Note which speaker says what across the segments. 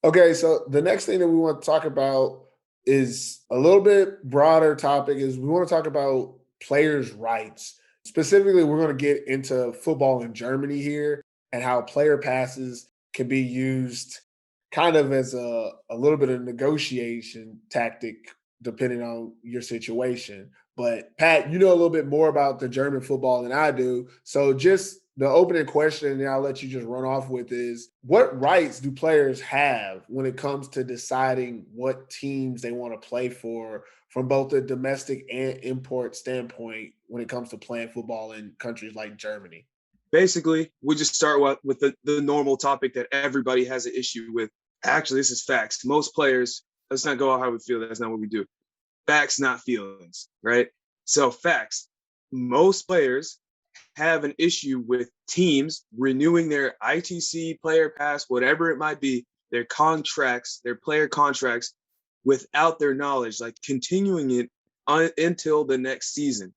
Speaker 1: Okay, so the next thing that we want to talk about is a little bit broader topic is we want to talk about players' rights. Specifically, we're going to get into football in Germany here and how player passes can be used kind of as a little bit of negotiation tactic depending on your situation. But Pat, you know a little bit more about the German football than I do. So just the opening question, and I'll let you just run off with is what rights do players have when it comes to deciding what teams they want to play for from both a domestic and import standpoint when it comes to playing football in countries like Germany?
Speaker 2: Basically, we just start with the normal topic that everybody has an issue with. Actually, this is facts. Most players, let's not go out how we feel. That's not what we do. Facts, not feelings, right? So, facts. Most players have an issue with teams renewing their ITC, player pass, whatever it might be, their contracts, their player contracts, without their knowledge, like continuing it until the next season,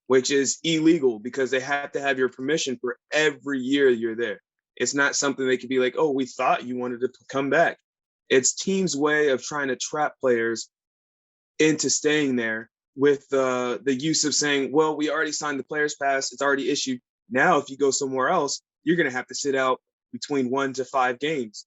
Speaker 2: which is illegal because they have to have your permission for every year you're there. It's not something they could be like, oh, we thought you wanted to come back. It's teams' way of trying to trap players into staying there with the use of saying, well, we already signed the players pass, it's already issued. Now, if you go somewhere else, you're going to have to sit out between 1 to 5 games.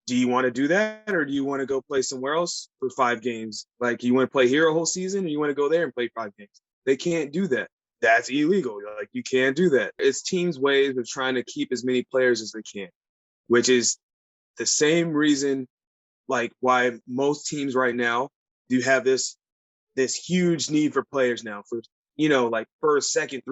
Speaker 2: Do you want to do that, or do you want to go play somewhere else for 5 games? Like, you want to play here a whole season, or you want to go there and play 5 games? They can't do that. That's illegal. Like, you can't do that. It's teams' ways of trying to keep as many players as they can, which is the same reason, like, why most teams right now do have this huge need for players now for, like first, second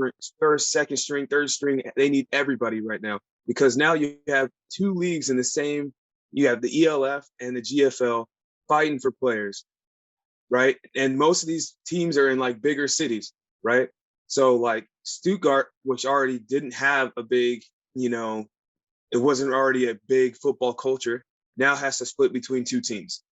Speaker 2: string, third string. They need everybody right now because now you have two leagues in the same. You have the ELF and the GFL fighting for players, right? And most of these teams are in like bigger cities, right? So like Stuttgart, which already didn't have a big, it wasn't already a big football culture, now has to split between two teams.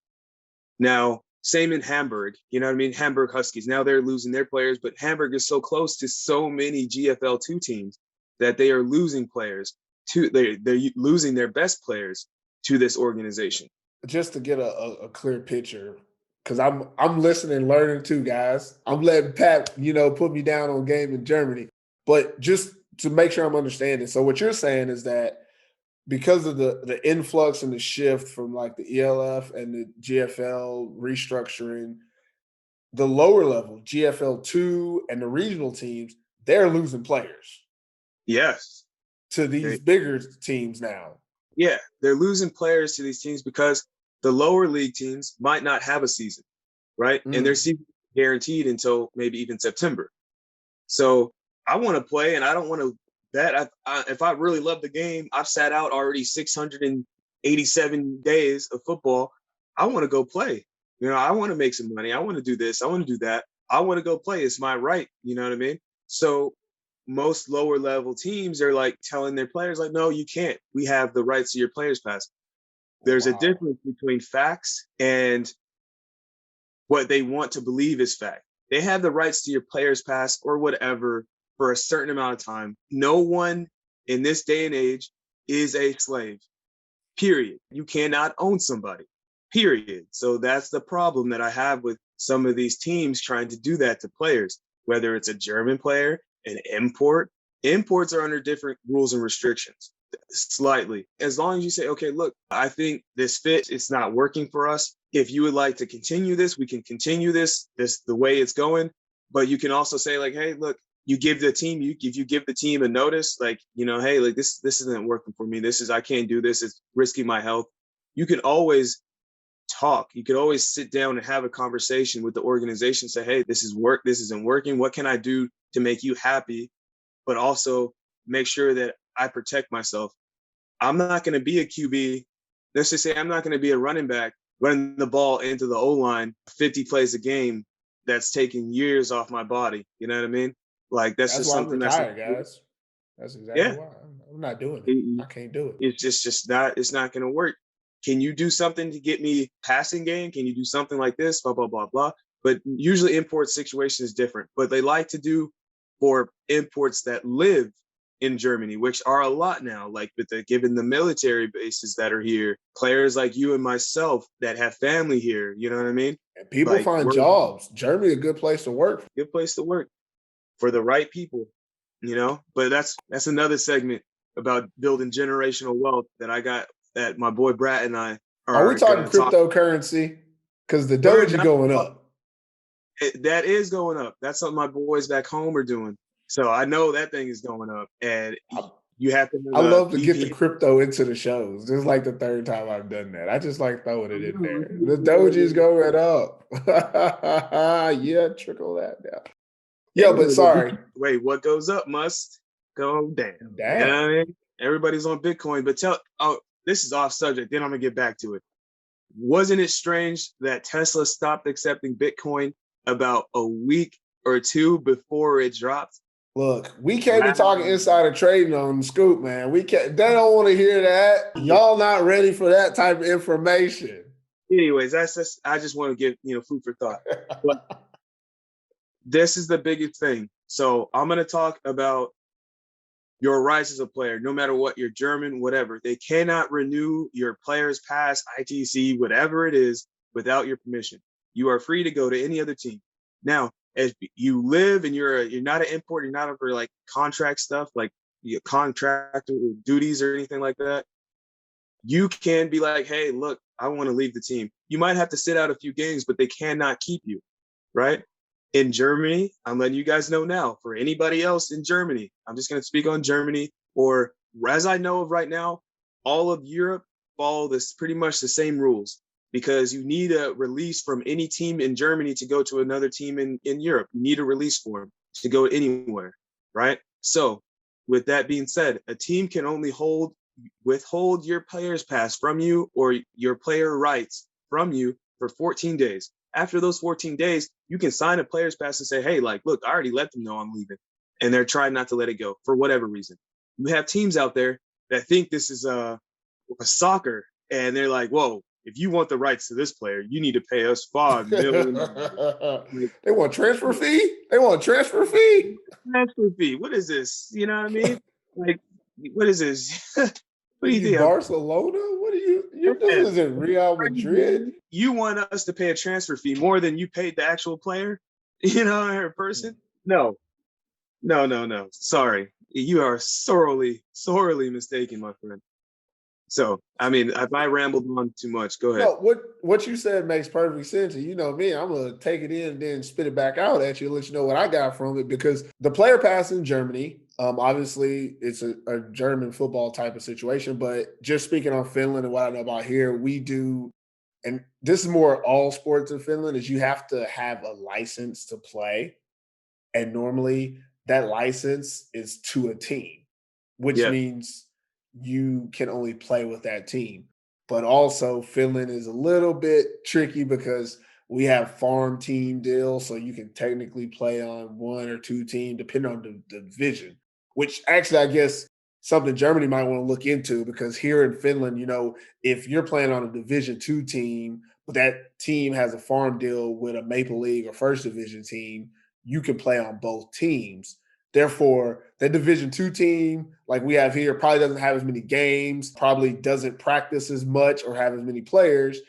Speaker 2: Now, same in Hamburg, you know what I mean? Hamburg Huskies. Now they're losing their players, but Hamburg is so close to so many GFL2 teams that they are losing players to they're losing their best players to this organization.
Speaker 1: Just to get a clear picture, because I'm listening, learning too, guys. I'm letting Pat, put me down on game in Germany, but just to make sure I'm understanding. So what you're saying is that because of the influx and the shift from like the ELF and the GFL restructuring, the lower level GFL2 and the regional teams, they're losing players
Speaker 2: Yes.
Speaker 1: to these
Speaker 2: They,
Speaker 1: bigger teams now.
Speaker 2: yeah, they're losing players to these teams because the lower league teams might not have a season, right? And their
Speaker 1: Mm.
Speaker 2: season guaranteed until maybe even September. So I want to play, and I don't want to bet. If I really love the game, I've sat out already 687 days of football. I want to go play. I want to make some money. I want to do this. I want to do that. I want to go play. It's my right. You know what I mean? So most lower level teams are like telling their players, like, no, you can't. We have the rights to your players pass. There's a
Speaker 1: Wow.
Speaker 2: difference between facts and what they want to believe is fact. They have the rights to your players pass or whatever for a certain amount of time. No one in this day and age is a slave. Period. You cannot own somebody. Period. So that's the problem that I have with some of these teams trying to do that to players, whether it's a German player, an import. Imports are under different rules and restrictions slightly. As long as you say, okay, look, I think this fit, it's not working for us. If you would like to continue this, we can continue this the way it's going. But you can also say, like, hey, look, you give the team, if you give the team a notice, like, hey, like this isn't working for me. I can't do this. It's risking my health. You can always talk. You could always sit down and have a conversation with the organization, say, hey, this isn't working. What can I do to make you happy? But also make sure that I protect myself. I'm not going to be a QB. Let's just say I'm not going to be a running back running the ball into the O line 50 plays a game. That's taking years off my body. You know what I mean? Like, that's
Speaker 1: That's
Speaker 2: just
Speaker 1: why I'm
Speaker 2: something that's,
Speaker 1: retired, guys. That's exactly
Speaker 2: yeah,
Speaker 1: why. I'm not doing it.
Speaker 2: it,
Speaker 1: I can't do it.
Speaker 2: it's just not, it's not going to work. Can you do something to get me passing game? Can you do something like this? Blah, blah, blah, blah. But usually import situation is different. But they like to do for imports that live in Germany, which are a lot now, like given the military bases that are here, players like you and myself that have family here, you know what I mean?
Speaker 1: And people
Speaker 2: Like
Speaker 1: find
Speaker 2: we're a
Speaker 1: jobs. Germany, a good place to work.
Speaker 2: good place to work for the right people, you know? But that's another segment about building generational wealth that I got that my boy Brat and I
Speaker 1: Are we
Speaker 2: are
Speaker 1: talking
Speaker 2: gonna talk.
Speaker 1: cryptocurrency? Because the
Speaker 2: We're
Speaker 1: Doge
Speaker 2: not
Speaker 1: going up.
Speaker 2: that is going up. That's something my boys back home are doing. So I know that thing is going up. And
Speaker 1: I,
Speaker 2: you have to
Speaker 1: I
Speaker 2: have a
Speaker 1: love to get the
Speaker 2: VPN.
Speaker 1: crypto into the shows. This is like the third time I've done that. I just like throwing it in there. The Doge is going up. Yeah, trickle that down. Yeah, but sorry.
Speaker 2: Wait, what goes up must go down. You know
Speaker 1: Down.
Speaker 2: what I mean? Everybody's on Bitcoin, but this is off subject. Then I'm gonna get back to it. Wasn't it strange that Tesla stopped accepting Bitcoin about a week or two before it dropped?
Speaker 1: Look, we can't be
Speaker 2: Wow.
Speaker 1: talking insider trading on the scoop, man. We can't. They don't want to hear that. Y'all not ready for that type of information.
Speaker 2: Anyways, that's I just want to give food for thought. But this is the biggest thing. So I'm gonna talk about your rights as a player, no matter what, you're German, whatever. They cannot renew your player's pass, ITC, whatever it is, without your permission. You are free to go to any other team. Now, if you live and you're not an import, you're not for like contract stuff, like your contract duties or anything like that, you can be like, hey, look, I want to leave the team. You might have to sit out a few games, but they cannot keep you, right? In Germany, I'm letting you guys know now. For anybody else in Germany, I'm just going to speak on Germany, or as I know of right now, all of Europe follow this pretty much the same rules, because you need a release from any team in Germany to go to another team in Europe. You need a release form to go anywhere, right? So with that being said, a team can only withhold your player's pass from you or your player rights from you for 14 days. After those 14 days, you can sign a player's pass and say, hey, like, look, I already let them know I'm leaving. And they're trying not to let it go for whatever reason. You have teams out there that think this is a soccer, and they're like, whoa, if you want the rights to this player, you need to pay us $5 million.
Speaker 1: They want transfer fee? They want transfer fee?
Speaker 2: Transfer fee. What is this? You know what I mean? Like, what is this? What do you
Speaker 1: You
Speaker 2: think?
Speaker 1: Barcelona? What are you? This isn't Real Madrid.
Speaker 2: You want us to pay a transfer fee more than you paid the actual player, or person? No, no. Sorry, you are sorely mistaken, my friend. So, I mean, if I rambled on too much, go ahead.
Speaker 1: No, what you said makes perfect sense. And you know me, I'm gonna take it in and then spit it back out at you and let you know what I got from it. Because the player pass in Germany, obviously it's a German football type of situation. But just speaking on Finland and what I know about here, we do, and this is more all sports in Finland, is you have to have a license to play. And normally that license is to a team, which
Speaker 2: Yeah,
Speaker 1: means you can only play with that team. But also, Finland is a little bit tricky because we have farm team deals. So you can technically play on one or two teams, depending on the division, which actually, I guess, something Germany might want to look into, because here in Finland, if you're playing on a Division 2 team, but that team has a farm deal with a Maple League or First Division team, you can play on both teams. Therefore, that Division 2 team, like we have here, probably doesn't have as many games, probably doesn't practice as much or have as many players.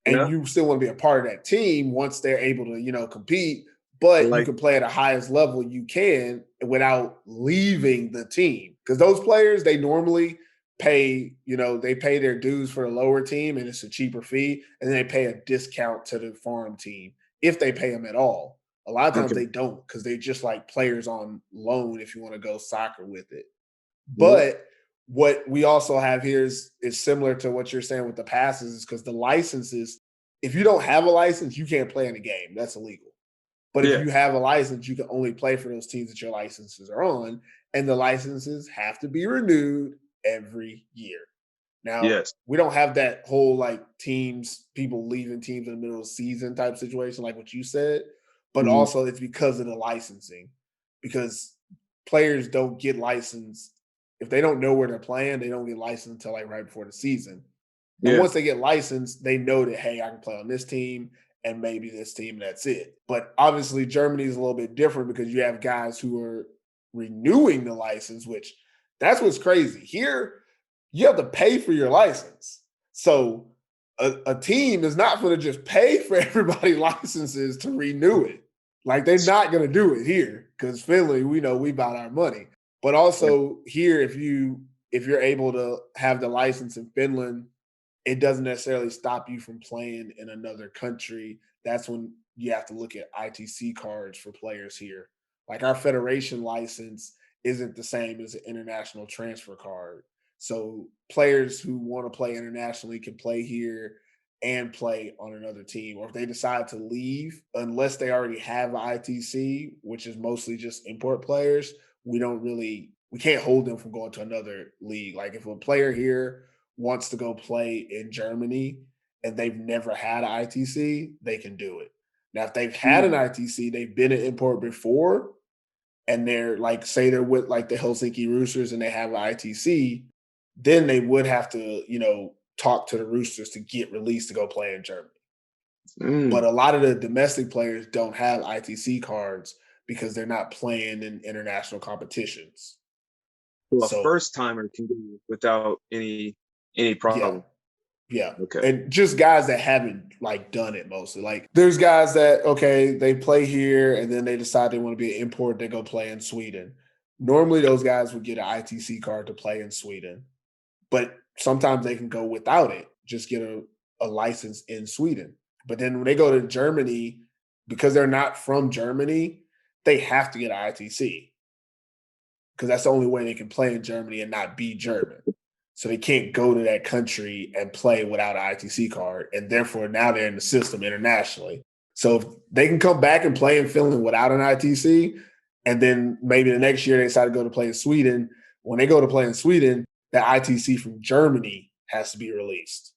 Speaker 1: And
Speaker 2: yeah,
Speaker 1: you still want to be a part of that team once they're able to, compete, but you
Speaker 2: like
Speaker 1: can play at the highest level you can without leaving the team. Because those players, they normally pay, they pay their dues for the lower team and it's a cheaper fee. And then they pay a discount to the farm team if they pay them at all. A lot of times
Speaker 2: okay,
Speaker 1: they don't, because they just like players on loan if you want to go soccer with it.
Speaker 2: yeah,
Speaker 1: But what we also have here is similar to what you're saying with the passes, is because the licenses, if you don't have a license, you can't play in a game. That's illegal. But if
Speaker 2: yeah,
Speaker 1: you have a license, you can only play for those teams that your licenses are on, and the licenses have to be renewed every year. Now,
Speaker 2: yes,
Speaker 1: we don't have that whole like people leaving teams in the middle of the season type situation like what you said, but
Speaker 2: mhm,
Speaker 1: also it's because of the licensing. Because players don't get licensed if they don't know where they're playing, they don't get licensed until like right before the season. And
Speaker 2: yeah,
Speaker 1: once they get licensed, they know that, hey, I can play on this team and maybe this team, that's it. But obviously, Germany is a little bit different because you have guys who are renewing the license, which That's what's crazy. Here, you have to pay for your license. So a team is not going to just pay for everybody's licenses to renew it. Like they're not going to do it here because Finland, we know we bought our money. But also here, if you're able to have the license in Finland, it doesn't necessarily stop you from playing in another country. That's when you have to look at ITC cards for players here. Like our federation license isn't the same as an international transfer card. So players who want to play internationally can play here and play on another team. Or if they decide to leave, unless they already have ITC, which is mostly just import players, we can't hold them from going to another league. Like if a player here wants to go play in Germany and they've never had an ITC, they can do it. Now, if they've had an
Speaker 2: Mm.
Speaker 1: ITC, they've been an import before, and they're like, say they're with like the Helsinki Roosters and they have an ITC, then they would have to, talk to the Roosters to get released to go play in Germany. But
Speaker 2: Mm.
Speaker 1: a lot of the domestic players don't have ITC cards because they're not playing in international competitions.
Speaker 2: So a
Speaker 1: So,
Speaker 2: first timer can do it without any
Speaker 1: yeah,
Speaker 2: problem.
Speaker 1: yeah.
Speaker 2: Okay.
Speaker 1: And just guys that haven't like done it mostly. Like there's guys that, okay, they play here and then they decide they want to be an import, they go play in Sweden. Normally those guys would get an ITC card to play in Sweden, but sometimes they can go without it, just get a license in Sweden. But then when they go to Germany, because they're not from Germany, they have to get an ITC because that's the only way they can play in Germany and not be German. So they can't go to that country and play without an ITC card, and therefore now they're in the system internationally. So if they can come back and play in Finland without an ITC, and then maybe the next year they decide to go to play in Sweden. When they go to play in Sweden, the ITC from Germany has to be released.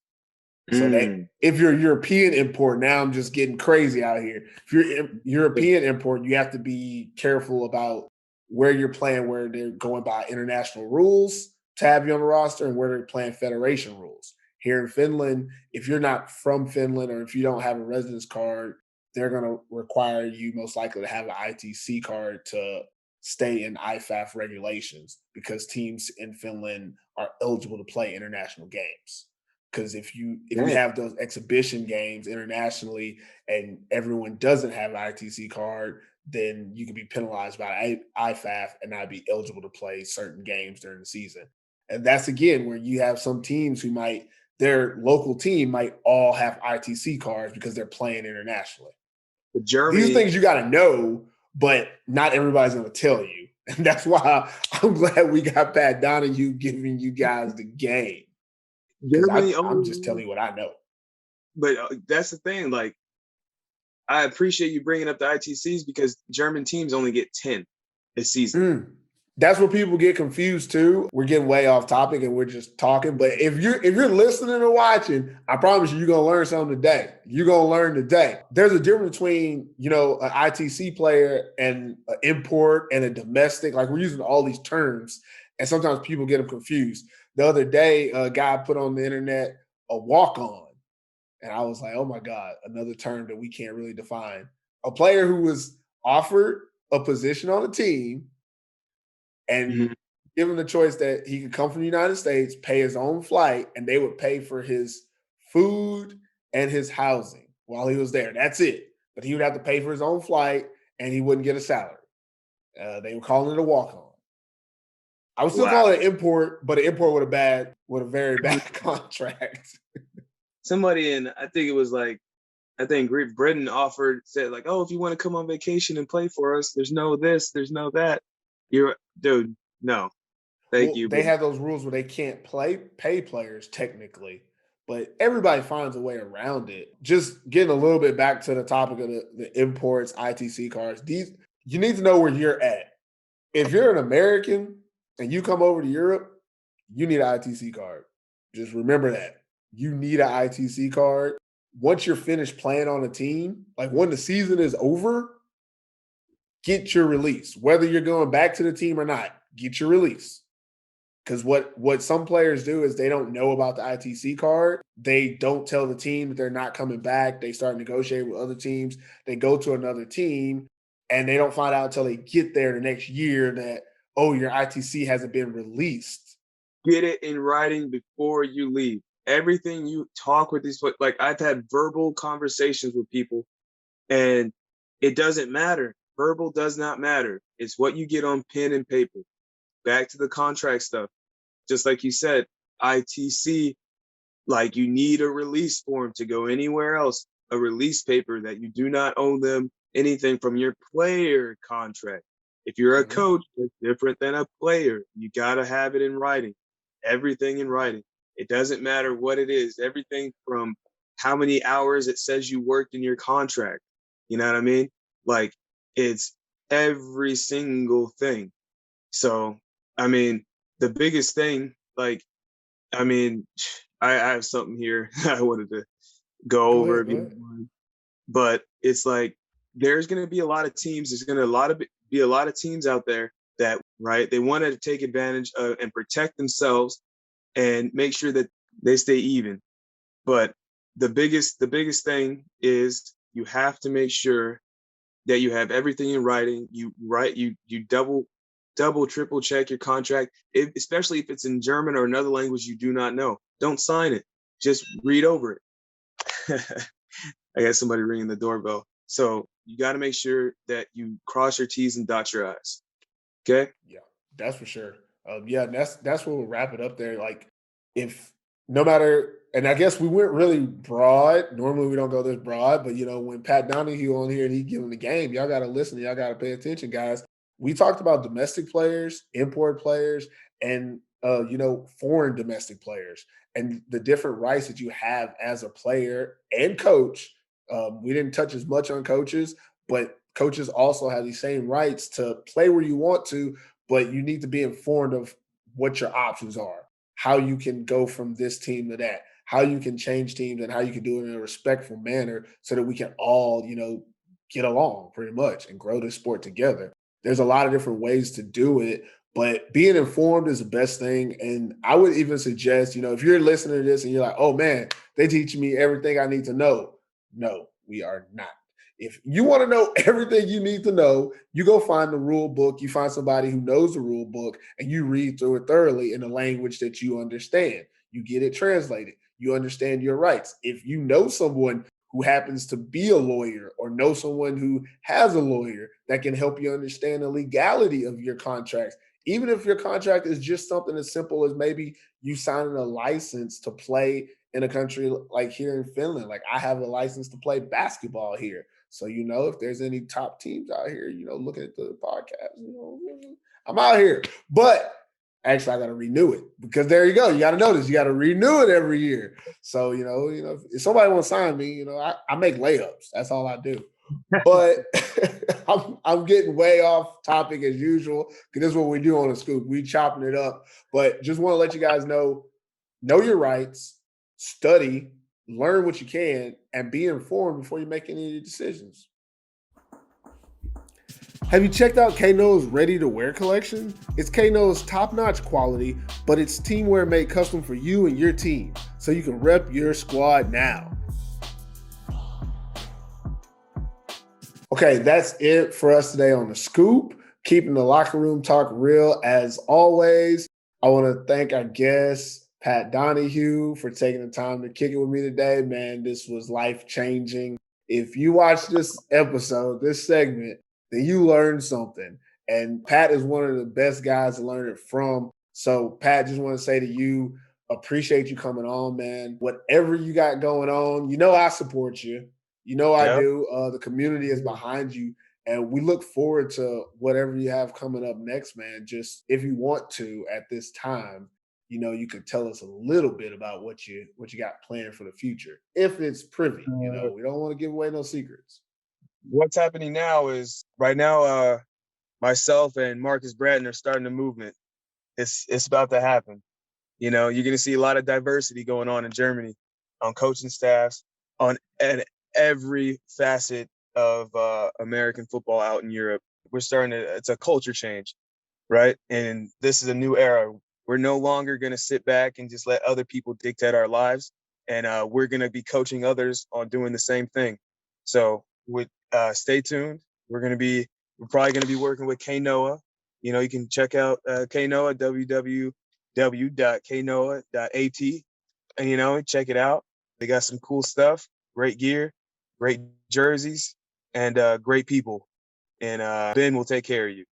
Speaker 1: So that
Speaker 2: Mm.
Speaker 1: if you're a European import, now I'm just getting crazy out here. If you're European import, you have to be careful about where you're playing, where they're going by international rules to have you on the roster, and where they're playing federation rules. Here in Finland, if you're not from Finland or if you don't have a residence card, they're going to require you most likely to have an ITC card to stay in IFAF regulations because teams in Finland are eligible to play international games. Because if you
Speaker 2: Dang.
Speaker 1: have those exhibition games internationally and everyone doesn't have an ITC card, then you can be penalized by IFAF and not be eligible to play certain games during the season. And that's again where you have some teams who their local team might all have ITC cards because they're playing internationally.
Speaker 2: But
Speaker 1: These
Speaker 2: Germany,
Speaker 1: things you got to know, but not everybody's going to tell you. And that's why I'm glad we got Pat Donohue giving you guys the game because
Speaker 2: Germany
Speaker 1: I'm just telling
Speaker 2: only.
Speaker 1: you what I know.
Speaker 2: But that's the thing. Like, I appreciate you bringing up the ITCs because German teams only get 10 a season.
Speaker 1: Mm. That's where people get confused too. We're getting way off topic and we're just talking. But if you're listening and watching, I promise you're gonna learn something today. You're gonna learn today. There's a difference between an ITC player and an import and a domestic. Like we're using all these terms, and sometimes people get them confused. The other day, a guy put on the internet a walk on, and I was like, oh my God, another term that we can't really define. A player who was offered a position on the team and
Speaker 2: Mhm.
Speaker 1: give him the choice that he could come from the United States, pay his own flight, and they would pay for his food and his housing while he was there. That's it. But he would have to pay for his own flight and he wouldn't get a salary. They were calling it a walk on. I would still call
Speaker 2: Wow.
Speaker 1: it an import, but an import with a very bad contract.
Speaker 2: Somebody in, I think it was like, I think Great Britain said like, oh, if you want to come on vacation and play for us, there's no this, there's no that. You're, dude, no, thank
Speaker 1: Well,
Speaker 2: you,
Speaker 1: they
Speaker 2: but
Speaker 1: have those rules where they can't pay players technically, but everybody finds a way around it. Just getting a little bit back to the topic of the imports, ITC cards. These you need to know where you're at. If you're an American and you come over to Europe, you need an ITC card. Just remember that. You need an ITC card. Once you're finished playing on a team, like when the season is over, get your release. Whether you're going back to the team or not, get your release. Because what some players do is they don't know about the ITC card. They don't tell the team that they're not coming back. They start negotiating with other teams. They go to another team and they don't find out until they get there the next year that, oh, your ITC hasn't been released.
Speaker 2: Get it in writing before you leave. Everything you talk with these, like I've had verbal conversations with people, and it doesn't matter. Verbal does not matter. It's what you get on pen and paper. Back to the contract stuff. Just like you said, ITC, like you need a release form to go anywhere else, a release paper that you do not owe them anything from your player contract. If you're a
Speaker 1: Mhm.
Speaker 2: coach, it's different than a player. You got to have it in writing, everything in writing. It doesn't matter what it is, everything from how many hours it says you worked in your contract. You know what I mean? Like it's every single thing. So, I mean, the biggest thing, like, I mean, I have something here I wanted to go
Speaker 1: Go
Speaker 2: over
Speaker 1: ahead,
Speaker 2: if
Speaker 1: go
Speaker 2: you
Speaker 1: ahead.
Speaker 2: don't mind. But it's like there's going to be a lot of teams. There's going to be a lot of teams out there that right they want to take advantage of and protect themselves and make sure that they stay even. But the biggest thing is you have to make sure that you have everything in writing. You double triple check your contract, especially if it's in German or another language you do not know. Don't sign it. Just read over it. I got somebody ringing the doorbell. So you got to make sure that you cross your T's and dot your I's. Okay.
Speaker 1: Yeah, that's for sure. Yeah, that's what we'll wrap it up there. Like, if no matter, and I guess we went really broad. Normally we don't go this broad, but when Pat Donahue on here and he giving the game, y'all got to listen. Y'all got to pay attention, guys. We talked about domestic players, import players, and foreign domestic players, and the different rights that you have as a player and coach. We didn't touch as much on coaches, but coaches also have these same rights to play where you want to, but you need to be informed of what your options are, how you can go from this team to that, how you can change teams, and how you can do it in a respectful manner so that we can all, get along pretty much and grow this sport together. There's a lot of different ways to do it, but being informed is the best thing. And I would even suggest, if you're listening to this and you're like, oh man, they teach me everything I need to know. No, we are not. If you want to know everything you need to know, you go find the rule book, you find somebody who knows the rule book, and you read through it thoroughly in a language that you understand. You get it translated. You understand your rights. If you know someone who happens to be a lawyer or know someone who has a lawyer that can help you understand the legality of your contracts, even if your contract is just something as simple as maybe you signing a license to play in a country like here in Finland. Like I have a license to play basketball here. So, if there's any top teams out here, looking at the podcast, I'm out here. But actually, I got to renew it because there you go. You got to notice you got to renew it every year. So, if somebody wants to sign me, I make layups. That's all I do. But I'm getting way off topic as usual because this is what we do on the scoop. We chopping it up. But just want to let you guys know your rights, study, learn what you can, and be informed before you make any decisions. Have you checked out K Noah's Ready to Wear collection? It's K Noah's top-notch quality, but it's teamwear made custom for you and your team, so you can rep your squad now. Okay, that's it for us today on the scoop. Keeping the locker room talk real as always. I want to thank our guest, Pat Donahue, for taking the time to kick it with me today. Man, this was life-changing. If you watch this episode, this segment, then you learned something. And Pat is one of the best guys to learn it from. So, Pat, just want to say to you, appreciate you coming on, man. Whatever you got going on, I support you. I
Speaker 2: Yep.
Speaker 1: do. The community is behind you. And we look forward to whatever you have coming up next, man. Just if you want to at this time, you could tell us a little bit about what you got planned for the future. If it's privy, we don't want to give away no secrets.
Speaker 2: What's happening now is right now, myself and Marcus Bratton are starting a movement. It's about to happen. You're going to see a lot of diversity going on in Germany on coaching staffs, on every facet of American football out in Europe. It's a culture change, right? And this is a new era. We're no longer going to sit back and just let other people dictate our lives. And we're going to be coaching others on doing the same thing. So stay tuned. We're probably going to be working with K Noah. You can check out K Noah, www.knoah.at, and check it out. They got some cool stuff, great gear, great jerseys, and great people. And Ben will take care of you.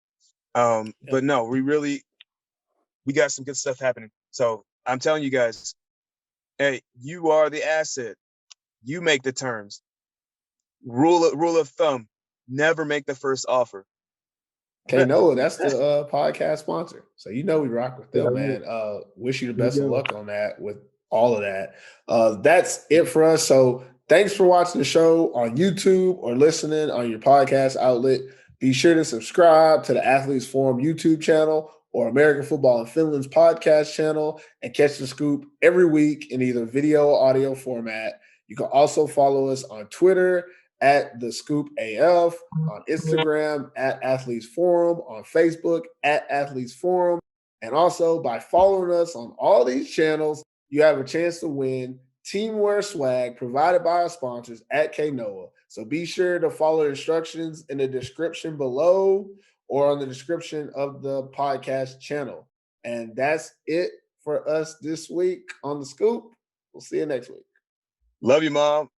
Speaker 1: Yep.
Speaker 2: But no, we got some good stuff happening. So I'm telling you guys, hey, you are the asset. You make the terms. Rule of thumb: never make the first offer.
Speaker 1: K Noah, that's the podcast sponsor. So we rock with them, man. Wish you the
Speaker 2: There
Speaker 1: best of
Speaker 2: you go.
Speaker 1: luck on that with all of that. That's it for us. So thanks for watching the show on YouTube or listening on your podcast outlet. Be sure to subscribe to the Athletes Forum YouTube channel or American Football in Finland's podcast channel and catch the scoop every week in either video or audio format. You can also follow us on Twitter at the Scoop AF, on Instagram at Athletes Forum, on Facebook at Athletes Forum. And also by following us on all these channels, you have a chance to win teamwear swag provided by our sponsors at K Noah. So be sure to follow the instructions in the description below or on the description of the podcast channel. And that's it for us this week on the Scoop. We'll see you next week.
Speaker 2: Love you, Mom.